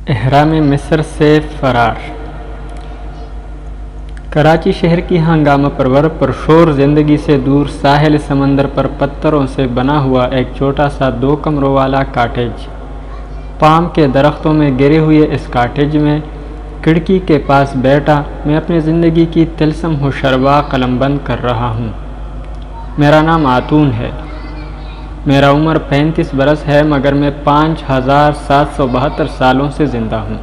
احرام مصر سے فرار۔ کراچی شہر کی ہنگامہ پرور پرشور زندگی سے دور ساحل سمندر پر پتھروں سے بنا ہوا ایک چھوٹا سا 2 کمروں والا کاٹیج۔ پام کے درختوں میں گرے ہوئے اس کاٹیج میں کھڑکی کے پاس بیٹھا میں اپنی زندگی کی طلسم و شربا قلم بند کر رہا ہوں۔ میرا نام آتون ہے۔ میرا عمر 35 برس ہے، مگر میں 5772 سالوں سے زندہ ہوں۔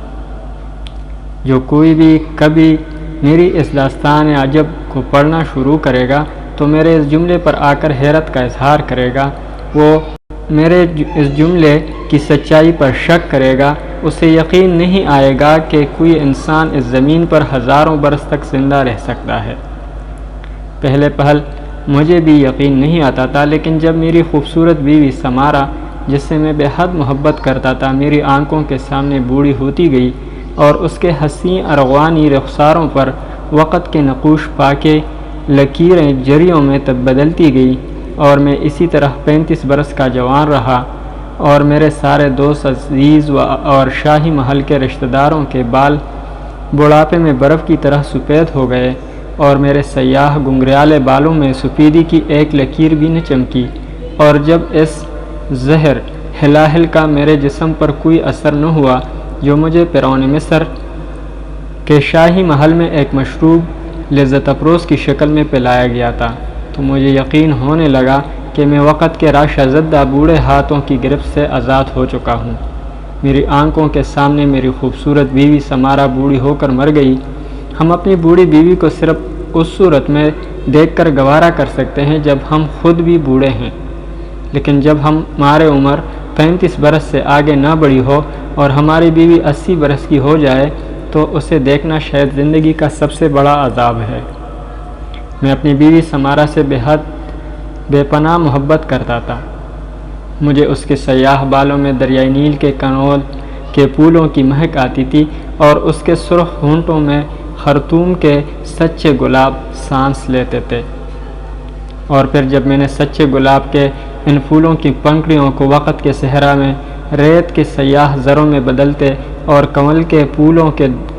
جو کوئی بھی کبھی میری اس داستان عجب کو پڑھنا شروع کرے گا تو میرے اس جملے پر آ کر حیرت کا اظہار کرے گا، وہ میرے اس جملے کی سچائی پر شک کرے گا۔ اسے یقین نہیں آئے گا کہ کوئی انسان اس زمین پر ہزاروں برس تک زندہ رہ سکتا ہے۔ پہلے پہل مجھے بھی یقین نہیں آتا تھا، لیکن جب میری خوبصورت بیوی سمارا، جس سے میں بے حد محبت کرتا تھا، میری آنکھوں کے سامنے بوڑھی ہوتی گئی اور اس کے حسین ارغوانی رخساروں پر وقت کے نقوش پا کے لکیریں جریوں میں بدلتی گئی، اور میں اسی طرح 35 برس کا جوان رہا، اور میرے سارے دوست عزیز اور شاہی محل کے رشتہ داروں کے بال بڑھاپے میں برف کی طرح سفید ہو گئے، اور میرے سیاہ گنگریالے بالوں میں سفیدی کی ایک لکیر بھی نہ چمکی۔ اور جب اس زہر ہلاہل کا میرے جسم پر کوئی اثر نہ ہوا جو مجھے فرعون مصر کے شاہی محل میں ایک مشروب لذت افروز کی شکل میں پلایا گیا تھا، تو مجھے یقین ہونے لگا کہ میں وقت کے راشہ زدہ بوڑھے ہاتھوں کی گرفت سے آزاد ہو چکا ہوں۔ میری آنکھوں کے سامنے میری خوبصورت بیوی سمارا بوڑھی ہو کر مر گئی۔ ہم اپنی بوڑھی بیوی کو صرف اس صورت میں دیکھ کر گوارا کر سکتے ہیں جب ہم خود بھی بوڑھے ہیں، لیکن جب ہماری عمر 35 برس سے آگے نہ بڑھی ہو اور ہماری بیوی 80 برس کی ہو جائے تو اسے دیکھنا شاید زندگی کا سب سے بڑا عذاب ہے۔ میں اپنی بیوی سمارا سے بے پناہ محبت کرتا تھا۔ مجھے اس کے سیاہ بالوں میں دریائے نیل کے کنول کے پھولوں کی مہک آتی تھی، اور اس کے سرخ ہونٹوں میں خرطوم کے سچے گلاب سانس لیتے تھے۔ اور پھر جب میں نے سچے گلاب کے ان پھولوں کی پنکھڑیوں کو وقت کے صحرا میں ریت کے سیاہ زروں میں بدلتے اور کنول کے پھولوں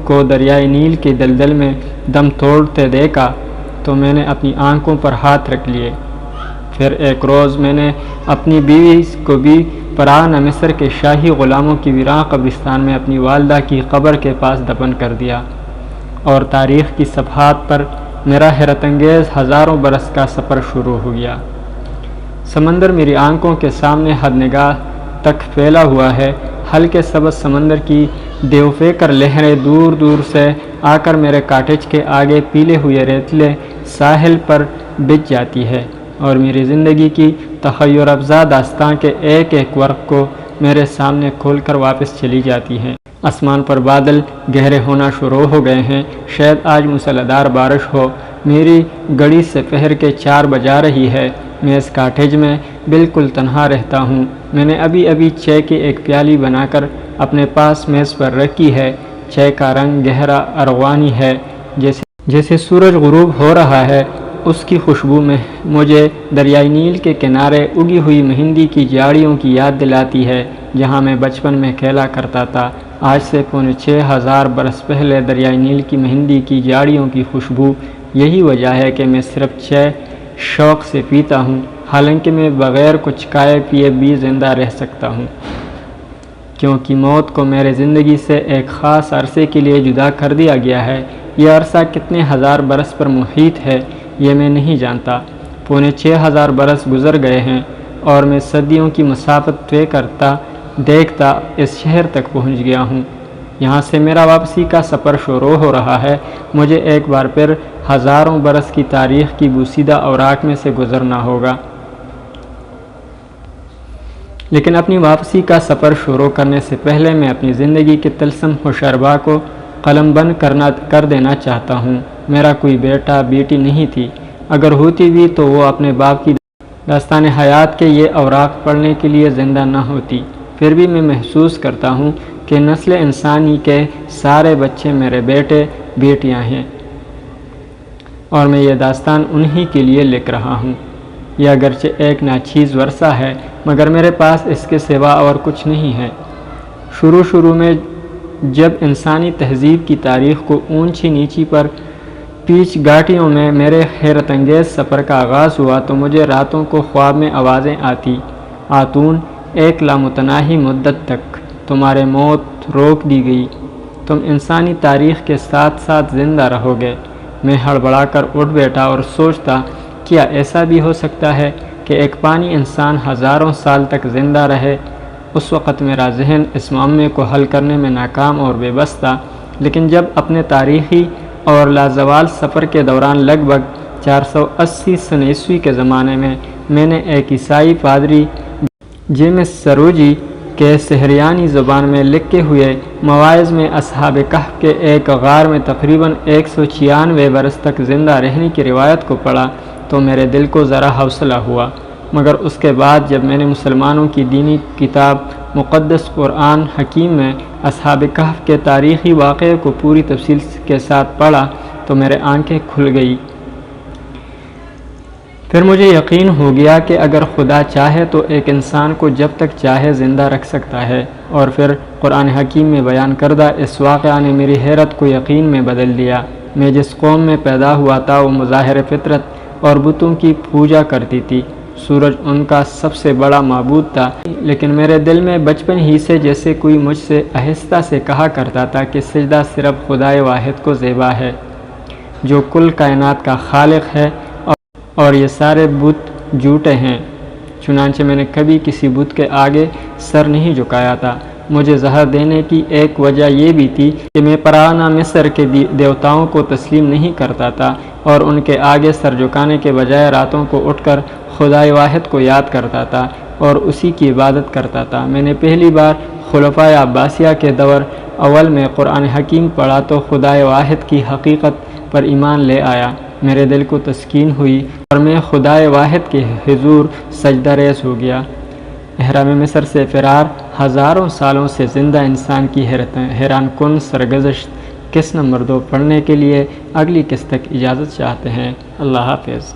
کو دریائے نیل کی دلدل میں دم توڑتے دیکھا تو میں نے اپنی آنکھوں پر ہاتھ رکھ لیے۔ پھر ایک روز میں نے اپنی بیوی کو بھی فرعون مصر کے شاہی غلاموں کی ویراں قبرستان میں اپنی والدہ کی قبر کے پاس دفن کر دیا، اور تاریخ کی صفحات پر میرا حیرت انگیز ہزاروں برس کا سفر شروع ہو گیا۔ سمندر میری آنکھوں کے سامنے حد نگاہ تک پھیلا ہوا ہے۔ ہلکے سبز سمندر کی دیو فکر لہریں دور دور سے آ کر میرے کاٹیج کے آگے پیلے ہوئے ریتلے ساحل پر بچ جاتی ہے، اور میری زندگی کی تخیل افزا داستان کے ایک ایک ورق کو میرے سامنے کھول کر واپس چلی جاتی ہیں۔ آسمان پر بادل گہرے ہونا شروع ہو گئے ہیں، شاید آج موسلادھار بارش ہو۔ میری گھڑی سے پہر کے 4 بجا رہی ہے۔ میں اس کاٹیج میں بالکل تنہا رہتا ہوں۔ میں نے ابھی چائے کی ایک پیالی بنا کر اپنے پاس میز پر رکھی ہے۔ چائے کا رنگ گہرا ارغوانی ہے، جیسے سورج غروب ہو رہا ہے۔ اس کی خوشبو میں مجھے دریائے نیل کے کنارے اگی ہوئی مہندی کی جھاڑیوں کی یاد دلاتی ہے، جہاں میں بچپن میں کھیلا کرتا تھا۔ آج سے 6500 برس پہلے دریائے نیل کی مہندی کی جھاڑیوں کی خوشبو یہی وجہ ہے کہ میں صرف چائے شوق سے پیتا ہوں، حالانکہ میں بغیر کچھ کھائے پیے بھی زندہ رہ سکتا ہوں، کیونکہ موت کو میرے زندگی سے ایک خاص عرصے کے لیے جدا کر دیا گیا ہے۔ یہ عرصہ کتنے ہزار برس پر محیط ہے یہ میں نہیں جانتا۔ 6500 برس گزر گئے ہیں، اور میں صدیوں کی مسافت طے کرتا دیکھتا اس شہر تک پہنچ گیا ہوں۔ یہاں سے میرا واپسی کا سفر شروع ہو رہا ہے۔ مجھے ایک بار پھر ہزاروں برس کی تاریخ کی بوسیدہ اوراق میں سے گزرنا ہوگا، لیکن اپنی واپسی کا سفر شروع کرنے سے پہلے میں اپنی زندگی کے طلسم و شربا کو قلم بند کر دینا چاہتا ہوں۔ میرا کوئی بیٹا بیٹی نہیں تھی، اگر ہوتی بھی تو وہ اپنے باپ کی داستان حیات کے یہ اوراق پڑھنے کے لیے زندہ نہ ہوتی۔ پھر بھی میں محسوس کرتا ہوں کہ نسل انسانی کے سارے بچے میرے بیٹے بیٹیاں ہیں، اور میں یہ داستان انہی کے لیے لکھ رہا ہوں۔ یہ اگرچہ ایک ناچیز ورثہ ہے، مگر میرے پاس اس کے سوا اور کچھ نہیں ہے۔ شروع میں جب انسانی تہذیب کی تاریخ کو اونچی نیچی پر پیچ گاٹیوں میں میرے حیرت انگیز سفر کا آغاز ہوا تو مجھے راتوں کو خواب میں آوازیں آتی، آتون، ایک لامتناہی مدت تک تمہارے موت روک دی گئی، تم انسانی تاریخ کے ساتھ ساتھ زندہ رہو گے۔ میں ہڑبڑا کر اٹھ بیٹھا اور سوچتا، کیا ایسا بھی ہو سکتا ہے کہ ایک پانی انسان ہزاروں سال تک زندہ رہے؟ اس وقت میرا ذہن اس معمے کو حل کرنے میں ناکام اور بے بس تھا، لیکن جب اپنے تاریخی اور لازوال سفر کے دوران لگ بھگ 480 سن عیسوی کے زمانے میں نے ایک عیسائی پادری جیمس سروجی کے سحریانی زبان میں لکھے ہوئے مواعظ میں اصحاب کہف کے ایک غار میں تقریباً 196 برس تک زندہ رہنے کی روایت کو پڑھا تو میرے دل کو ذرا حوصلہ ہوا، مگر اس کے بعد جب میں نے مسلمانوں کی دینی کتاب مقدس قرآن حکیم میں اصحاب کہف کے تاریخی واقعے کو پوری تفصیل کے ساتھ پڑھا تو میرے آنکھیں کھل گئی۔ پھر مجھے یقین ہو گیا کہ اگر خدا چاہے تو ایک انسان کو جب تک چاہے زندہ رکھ سکتا ہے، اور پھر قرآن حکیم میں بیان کردہ اس واقعہ نے میری حیرت کو یقین میں بدل دیا۔ میں جس قوم میں پیدا ہوا تھا وہ مظاہر فطرت اور بتوں کی پوجا کرتی تھی، سورج ان کا سب سے بڑا معبود تھا، لیکن میرے دل میں بچپن ہی سے جیسے کوئی مجھ سے آہستہ سے کہا کرتا تھا کہ سجدہ صرف خدائے واحد کو زیبا ہے، جو کل کائنات کا خالق ہے، اور یہ سارے بت جھوٹے ہیں۔ چنانچہ میں نے کبھی کسی بت کے آگے سر نہیں جھکایا تھا۔ مجھے زہر دینے کی ایک وجہ یہ بھی تھی کہ میں پرانا مصر کے دیوتاؤں کو تسلیم نہیں کرتا تھا اور ان کے آگے سر جھکانے کے بجائے راتوں کو اٹھ کر خدائے واحد کو یاد کرتا تھا اور اسی کی عبادت کرتا تھا۔ میں نے پہلی بار خلفائے عباسیہ کے دور اول میں قرآن حکیم پڑھا تو خدائے واحد کی حقیقت پر ایمان لے آیا، میرے دل کو تسکین ہوئی اور میں خدائے واحد کے حضور سجدہ ریز ہو گیا۔ احرام مصر سے فرار، ہزاروں سالوں سے زندہ انسان کی حیران کن سرگزشت، قسط نمبر 2 پڑھنے کے لیے اگلی قسط تک اجازت چاہتے ہیں۔ اللہ حافظ۔